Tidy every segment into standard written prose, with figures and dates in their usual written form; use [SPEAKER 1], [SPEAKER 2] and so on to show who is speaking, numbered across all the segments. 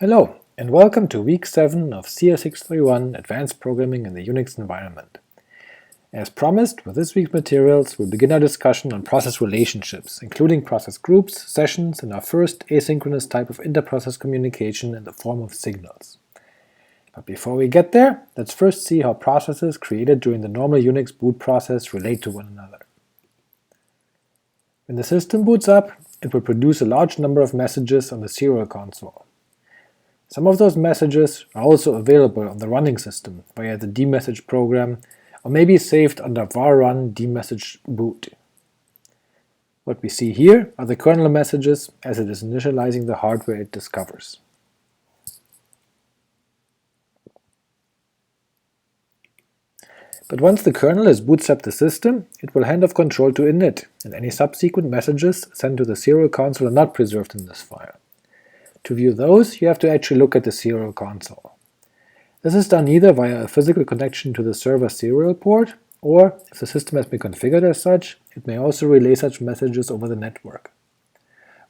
[SPEAKER 1] Hello, and welcome to week 7 of CS631 Advanced Programming in the Unix Environment. As promised, with this week's materials, we'll begin our discussion on process relationships, including process groups, sessions, and our first asynchronous type of interprocess communication in the form of signals. But before we get there, let's first see how processes created during the normal Unix boot process relate to one another. When the system boots up, it will produce a large number of messages on the serial console. Some of those messages are also available on the running system via the dmesg program, or may be saved under var run dmesg boot. What we see here are the kernel messages as it is initializing the hardware it discovers. But once the kernel has bootstrapped the system, it will hand off control to init, and any subsequent messages sent to the serial console are not preserved in this file. To view those, you have to actually look at the serial console. This is done either via a physical connection to the server serial port, or, if the system has been configured as such, it may also relay such messages over the network.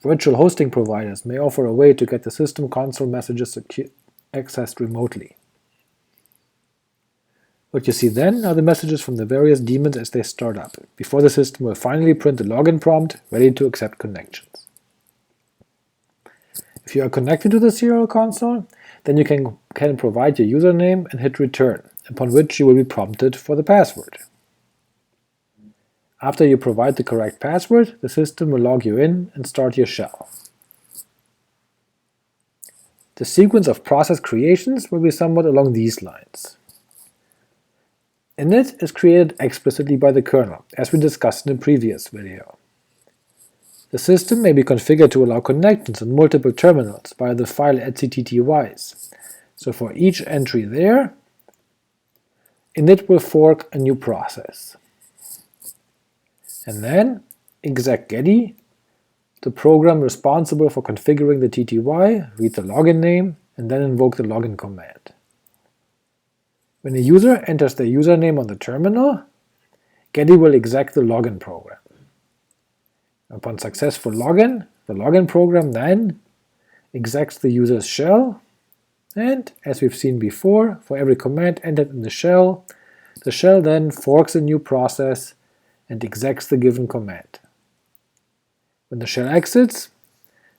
[SPEAKER 1] Virtual hosting providers may offer a way to get the system console messages accessed remotely. What you see then are the messages from the various daemons as they start up, before the system will finally print the login prompt ready to accept connections. If you are connected to the serial console, then you can provide your username and hit return, upon which you will be prompted for the password. After you provide the correct password, the system will log you in and start your shell. The sequence of process creations will be somewhat along these lines. Init is created explicitly by the kernel, as we discussed in a previous video. The system may be configured to allow connections on multiple terminals via the file etctty's, so for each entry there, init will fork a new process. And then execgetty, the program responsible for configuring the tty, read the login name, and then invoke the login command. When a user enters their username on the terminal, getty will exec the login program. Upon successful login, the login program then execs the user's shell, and, as we've seen before, for every command entered in the shell then forks a new process and execs the given command. When the shell exits,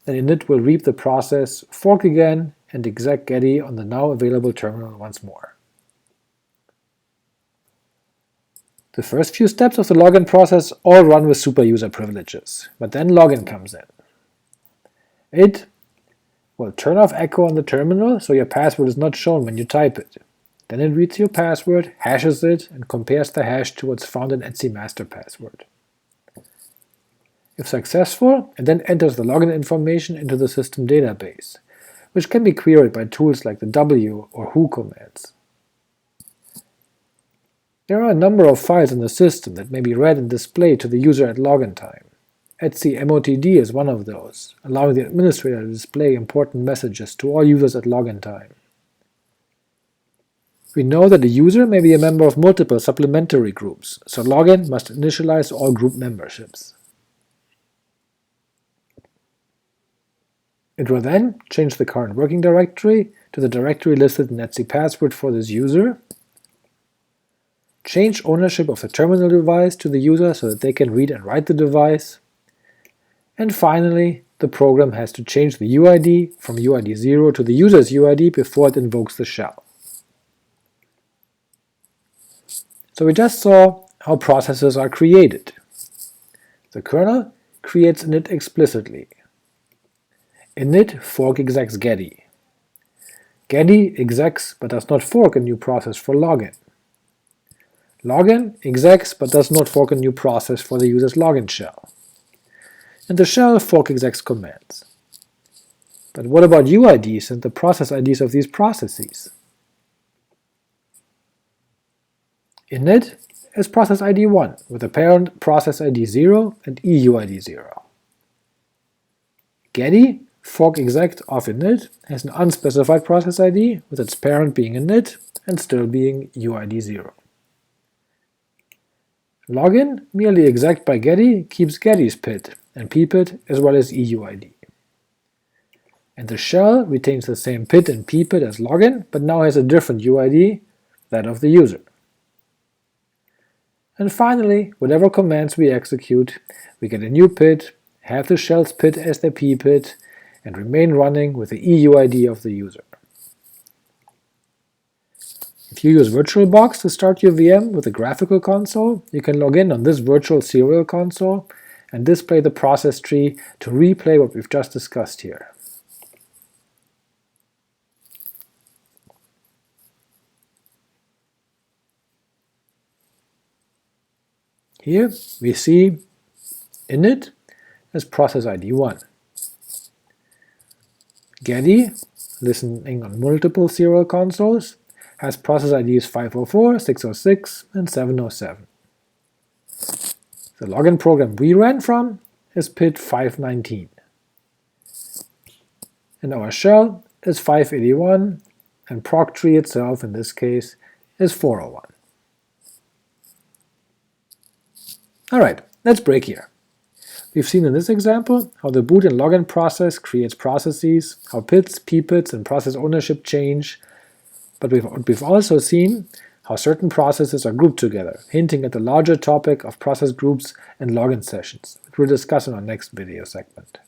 [SPEAKER 1] then init will reap the process, fork again, and exec getty on the now available terminal once more. The first few steps of the login process all run with superuser privileges, but then login comes in. It will turn off echo on the terminal so your password is not shown when you type it. Then it reads your password, hashes it, and compares the hash to what's found in etc master password. If successful, it then enters the login information into the system database, which can be queried by tools like the w or who commands. There are a number of files in the system that may be read and displayed to the user at login time. etcmotd is one of those, allowing the administrator to display important messages to all users at login time. We know that the user may be a member of multiple supplementary groups, so login must initialize all group memberships. It will then change the current working directory to the directory listed in etc password for this user, change ownership of the terminal device to the user so that they can read and write the device, and finally, the program has to change the UID from UID 0 to the user's UID before it invokes the shell. So we just saw how processes are created. The kernel creates init explicitly. Init fork execs getty. Getty execs but does not fork a new process for login. Login execs but does not fork a new process for the user's login shell. And the shell fork execs commands. But what about UIDs and the process IDs of these processes? Init is process ID 1 with a parent process ID 0 and EUID 0. Getty, fork exec of init, has an unspecified process ID with its parent being init and still being UID 0. Login, merely exec by getty, keeps getty's PID and ppid as well as EUID. And the shell retains the same pid and ppid as login, but now has a different UID, that of the user. And finally, whatever commands we execute, we get a new pid, have the shell's pid as their ppid, and remain running with the EUID of the user. If you use VirtualBox to start your VM with a graphical console, you can log in on this virtual serial console and display the process tree to replay what we've just discussed here. Here we see init as process ID 1. Geddy, listening on multiple serial consoles, has process IDs 504, 606, and 707. The login program we ran from is pid 519. And our shell is 581, and proc tree itself, in this case, is 401. Alright, let's break here. We've seen in this example how the boot and login process creates processes, how pids, ppids, and process ownership change, but we've also seen how certain processes are grouped together, hinting at the larger topic of process groups and login sessions, which we'll discuss in our next video segment.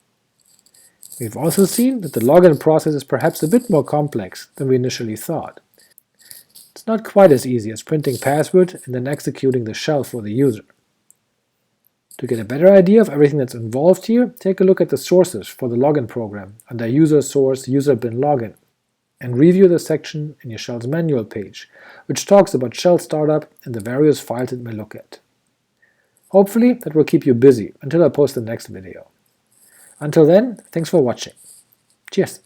[SPEAKER 1] We've also seen that the login process is perhaps a bit more complex than we initially thought. It's not quite as easy as printing password and then executing the shell for the user. To get a better idea of everything that's involved here, take a look at the sources for the login program under user source user bin login, and review the section in your shell's manual page, which talks about shell startup and the various files it may look at. Hopefully that will keep you busy until I post the next video. Until then, thanks for watching. Cheers!